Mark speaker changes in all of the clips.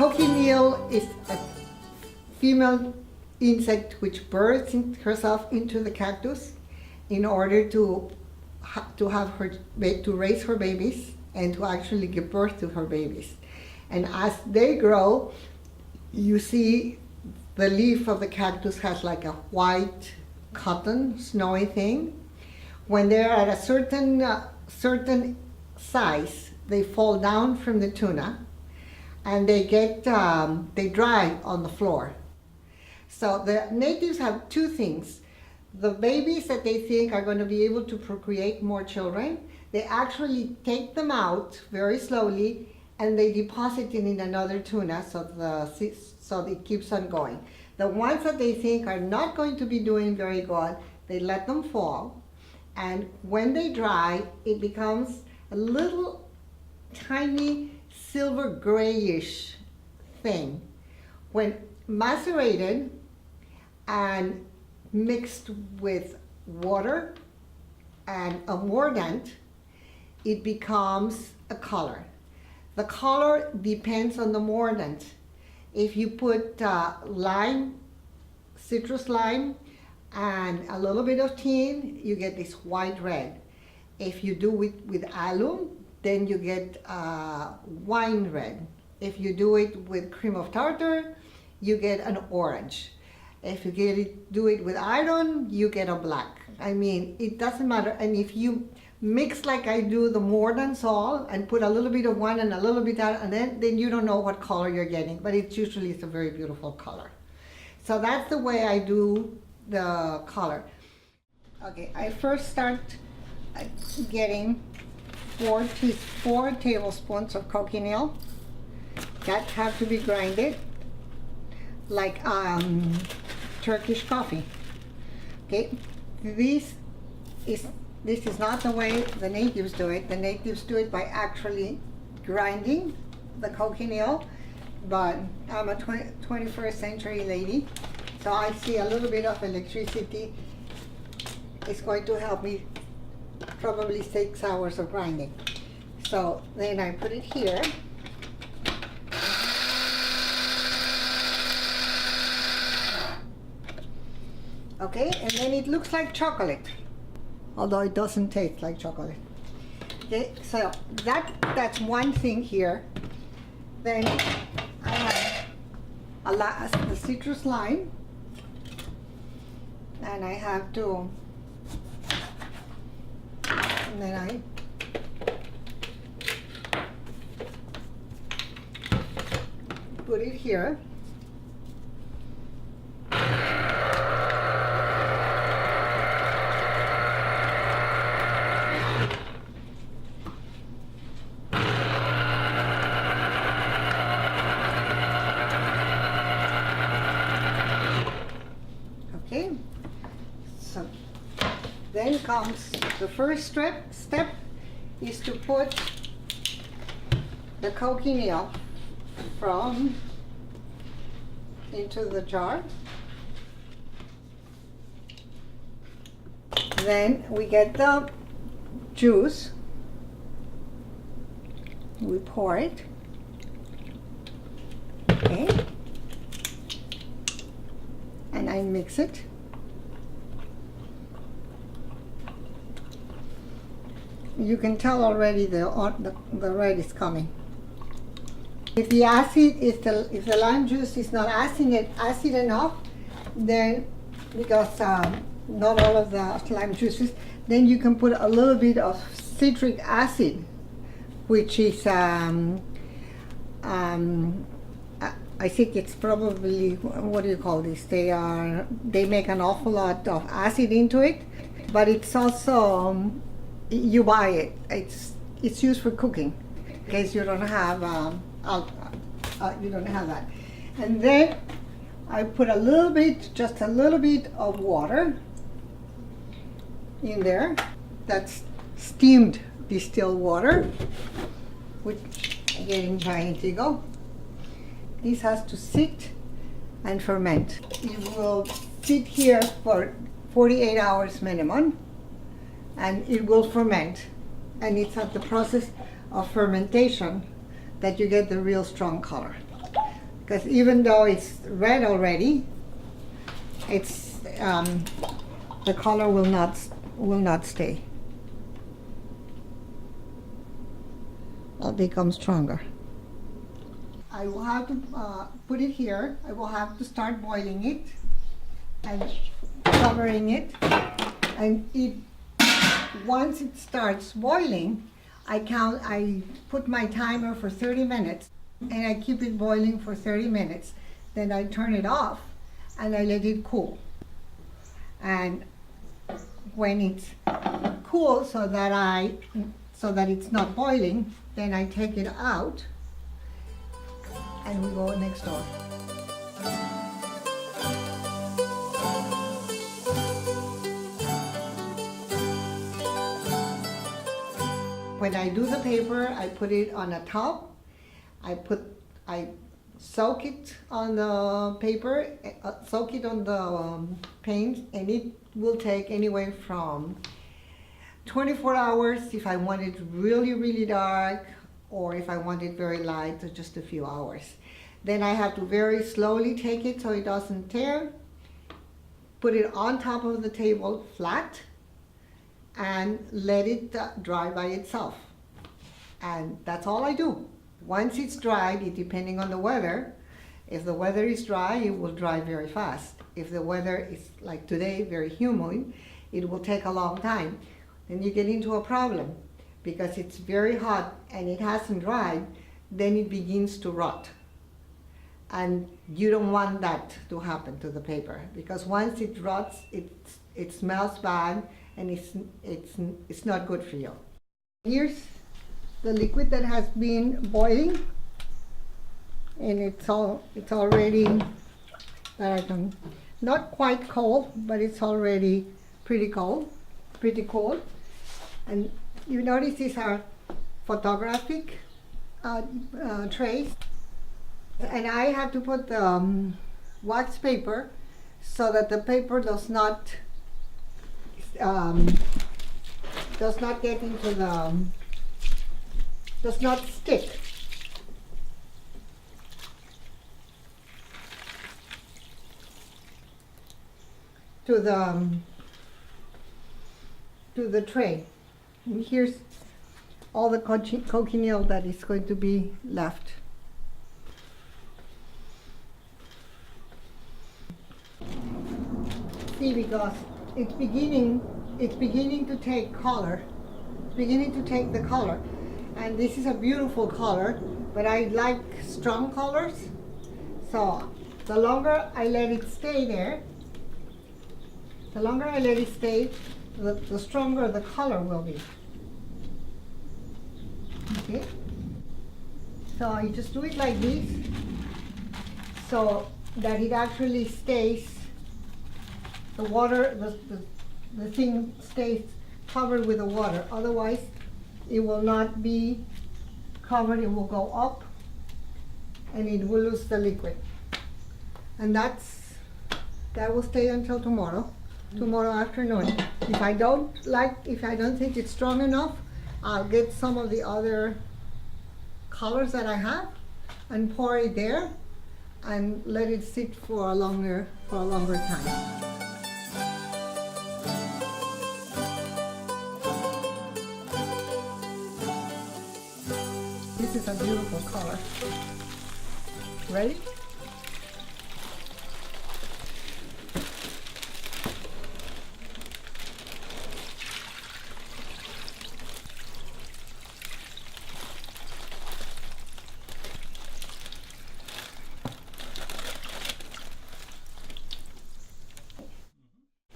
Speaker 1: cochineal is a female insect which burrows herself into the cactus in order to raise her babies and to actually give birth to her babies. And as they grow, you see the leaf of the cactus has like a white cotton snowy thing. When they're at a certain size, they fall down from the tuna and they dry on the floor. So the natives have two things. The babies that they think are going to be able to procreate more children, they actually take them out very slowly and they deposit it in another tuna so it keeps on going. The ones that they think are not going to be doing very good, they let them fall. And when they dry, it becomes a little tiny silver grayish thing. When macerated and mixed with water and a mordant, it becomes a color. The color depends on the mordant. If you put citrus lime, and a little bit of tin, you get this white red. If you do it with alum, then you get wine red. If you do it with cream of tartar, you get an orange. If you do it with iron, you get a black. I mean, it doesn't matter. And if you mix like I do the mordants all and put a little bit of one and a little bit out, and then you don't know what color you're getting, but it usually is a very beautiful color. So that's the way I do the color. Okay, I first start getting 4 tablespoons of cochineal that have to be grinded like Turkish coffee. Okay, this is not the way the natives do it. The natives do it by actually grinding the cochineal, but I'm a 21st century lady, so I see a little bit of electricity is going to help me probably 6 hours of grinding. So then I put it here. Okay, and then it looks like chocolate, although it doesn't taste like chocolate. Okay, so that's one thing here. Then I have the citrus lime, and I have to, and then I put it here. Okay, so then comes the first step is to put the cochineal into the jar. Then we get the juice, we pour it, okay, and I mix it. You can tell already the red is coming. If the lime juice is not acid enough, then because not all of the lime juices, then you can put a little bit of citric acid, which is I think it's probably, what do you call this? They make an awful lot of acid into it, but it's also you buy it. It's used for cooking, in case you don't have that. And then I put just a little bit of water in there. That's steamed distilled water, which again in giant eagle. This has to sit and ferment. It will sit here for 48 hours minimum, and it will ferment. And it's at the process of fermentation that you get the real strong color. because even though it's red already, it's the color will not stay. It'll become stronger. I will have to put it here. I will have to start boiling it and covering it, and once it starts boiling, I put my timer for 30 minutes and I keep it boiling for 30 minutes. Then I turn it off and I let it cool. And when it's cool so that it's not boiling, then I take it out and we go next door. When I do the paper, I put it on a top. I soak it on the paper, soak it on the paint, and it will take anywhere from 24 hours if I want it really, really dark, or if I want it very light, just a few hours. Then I have to very slowly take it so it doesn't tear, put it on top of the table flat, and let it dry by itself. And that's all I do. Once it's dried, depending on the weather, if the weather is dry, it will dry very fast. If the weather is like today, very humid, it will take a long time. Then you get into a problem because it's very hot and it hasn't dried, then it begins to rot. And you don't want that to happen to the paper, because once it rots, it smells bad and it's not good for you. Here's the liquid that has been boiling, and it's already not quite cold, but it's already pretty cold. And you notice these are photographic trays, and I have to put the wax paper so that the paper does not get into the does not stick. To the tray. And here's all the cochineal that is going to be left. See, because it's beginning to take color. It's beginning to take the color. And this is a beautiful color, but I like strong colors. So the longer I let it stay there, the stronger the color will be. Okay? So I just do it like this, so that it actually stays, the water, the thing stays covered with the water. Otherwise, it will not be covered, it will go up and it will lose the liquid. And that will stay until tomorrow afternoon. If I don't think it's strong enough, I'll get some of the other colors that I have and pour it there and let it sit for a longer time. This is a beautiful color. Ready?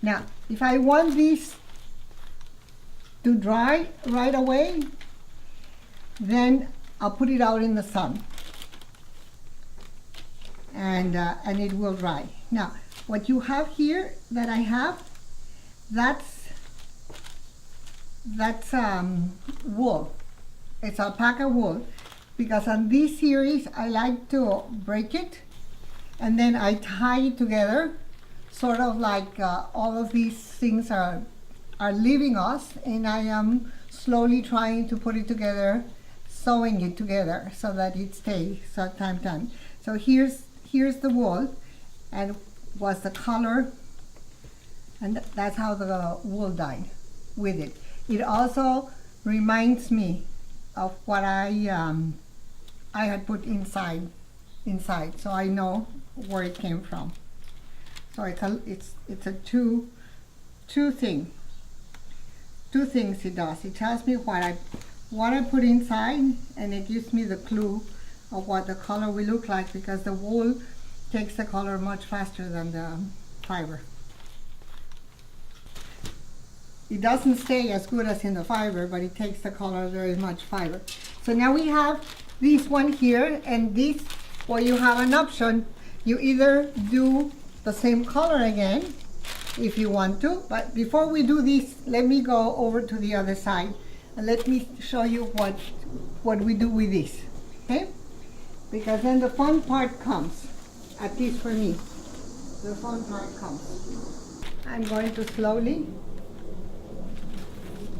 Speaker 1: Now, if I want these to dry right away, then I'll put it out in the sun, and it will dry. Now, what you have here that I have, that's wool. It's alpaca wool, because on this series I like to break it and then I tie it together, sort of like all of these things are leaving us, and I am slowly trying to put it together, sewing it together so that it stays time. So here's here's the wool, and was the color, and that's how the wool dyed with it. It also reminds me of what I had put inside, so I know where it came from. So it's a two things it does. It tells me what I put inside, and it gives me the clue of what the color will look like, because the wool takes the color much faster than the fiber. It doesn't stay as good as in the fiber, but it takes the color very much fiber. So now we have this one here, and this, where you have an option. You either do the same color again if you want to, but before we do this, let me go over to the other side and let me show you what we do with this, okay? Because then the fun part comes, at least for me. The fun part comes. I'm going to slowly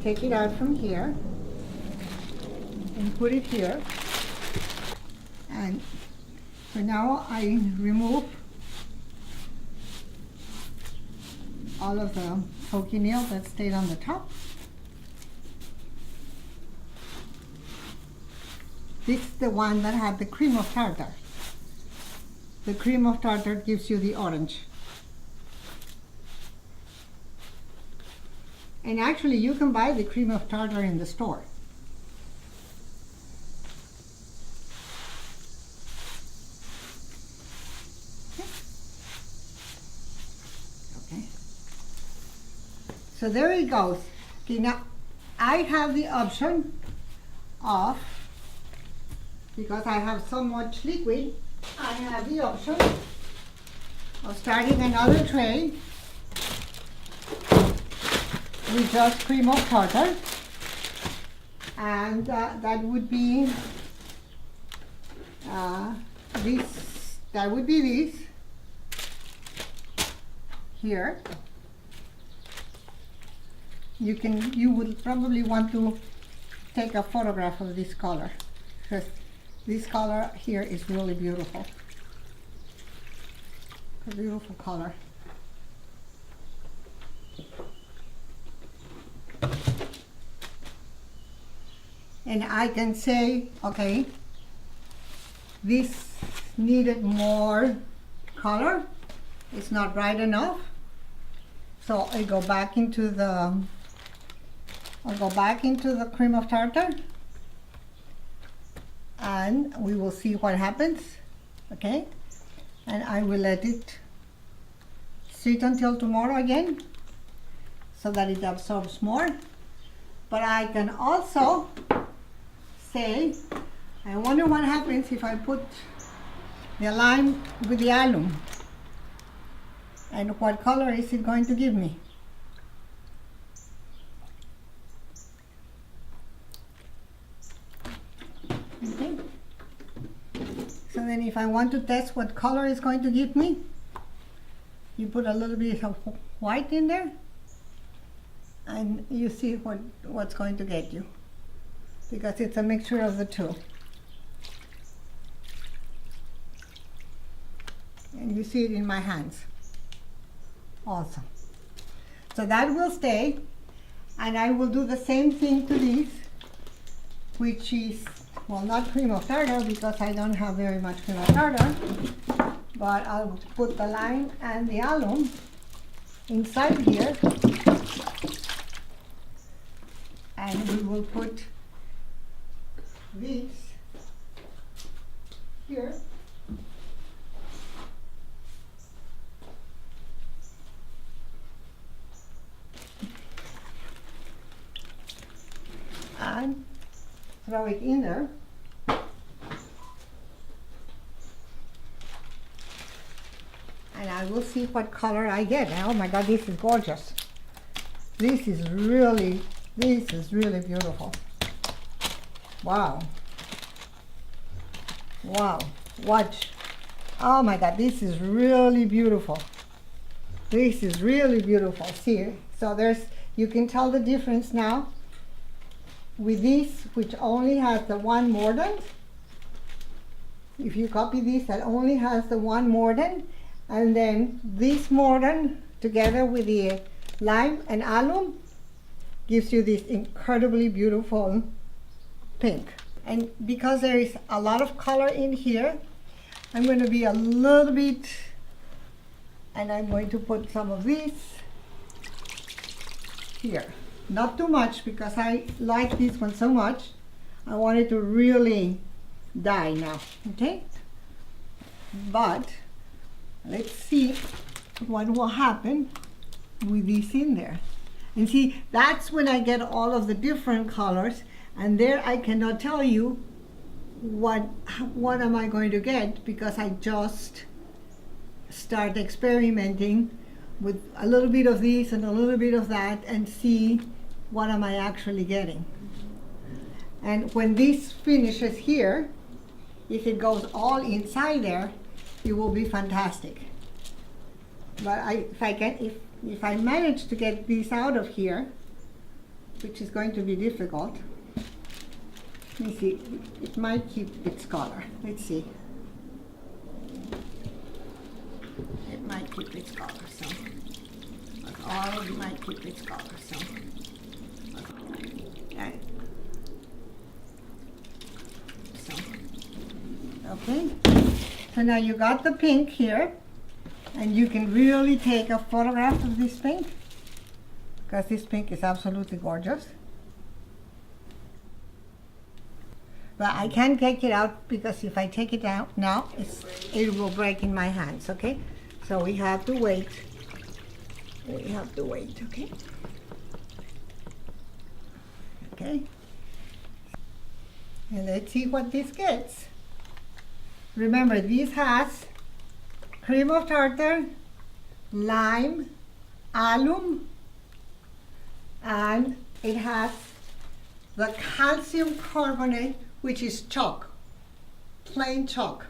Speaker 1: take it out from here and put it here. And for now, I remove all of the cochineal that stayed on the top. This is the one that had the cream of tartar. The cream of tartar gives you the orange. And actually, you can buy the cream of tartar in the store. Okay. So there it goes. Okay, now I have the option of, because I have so much liquid, I have the option of starting another tray with just cream of tartar, and that would be this. That would be this here. You would probably want to take a photograph of this color, because this color here is really beautiful. A beautiful color. And I can say, okay, this needed more color. It's not bright enough. So I go back into the cream of tartar, and we will see what happens. Okay, and I will let it sit until tomorrow again, so that it absorbs more. But I can also say, I wonder what happens if I put the lime with the alum, and what color is it going to give me? Okay. So then if I want to test what color it's going to give me, you put a little bit of white in there, and you see what's going to get you, because it's a mixture of the two. And you see it in my hands. Awesome. So that will stay, and I will do the same thing to these, which is, well, not cream of tartar, because I don't have very much cream of tartar, but I'll put the lime and the alum inside here, and we will put these here. And throw it in there. And I will see what color I get. Oh my God, this is gorgeous. This is really beautiful. Wow. Wow, watch. Oh my God, this is really beautiful. This is really beautiful. See, so you can tell the difference now with this, which only has the one mordant. if you copy this, that only has the one mordant, and then this mordant together with the lime and alum gives you this incredibly beautiful pink. And because there is a lot of color in here, I'm going to be a little bit, and I'm going to put some of this here. Not too much because I like this one so much. I want it to really dye now, okay? But let's see what will happen with this in there. And see, that's when I get all of the different colors, and there I cannot tell you what am I going to get, because I just start experimenting with a little bit of this and a little bit of that and see what am I actually getting. And when this finishes here, if it goes all inside there, it will be fantastic. But if I manage to get this out of here, which is going to be difficult, let me see, it might keep its color. Let's see. It might keep its color, so. Or it might keep its color, so. Okay. Okay. So now you got the pink here, and you can really take a photograph of this pink, because this pink is absolutely gorgeous. But I can't take it out, because if I take it out now, it will break in my hands, okay? So we have to wait. We have to wait, okay? Okay. And let's see what this gets. Remember, this has cream of tartar, lime, alum, and it has the calcium carbonate, which is chalk, plain chalk.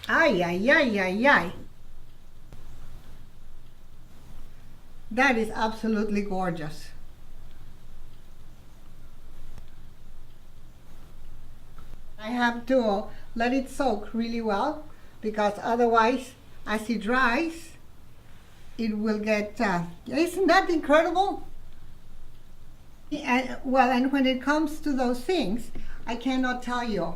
Speaker 1: Ay, ay, ay, ay, ay. That is absolutely gorgeous. I have to let it soak really well, because otherwise, as it dries, it will get, isn't that incredible? And, well, and when it comes to those things, I cannot tell you.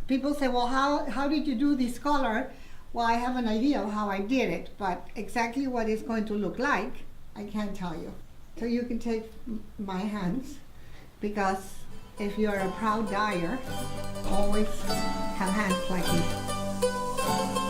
Speaker 1: People say, well, how did you do this color? Well, I have an idea of how I did it, but exactly what it's going to look like, I can't tell you. So you can take my hands, because if you're a proud dyer, always have hands like this.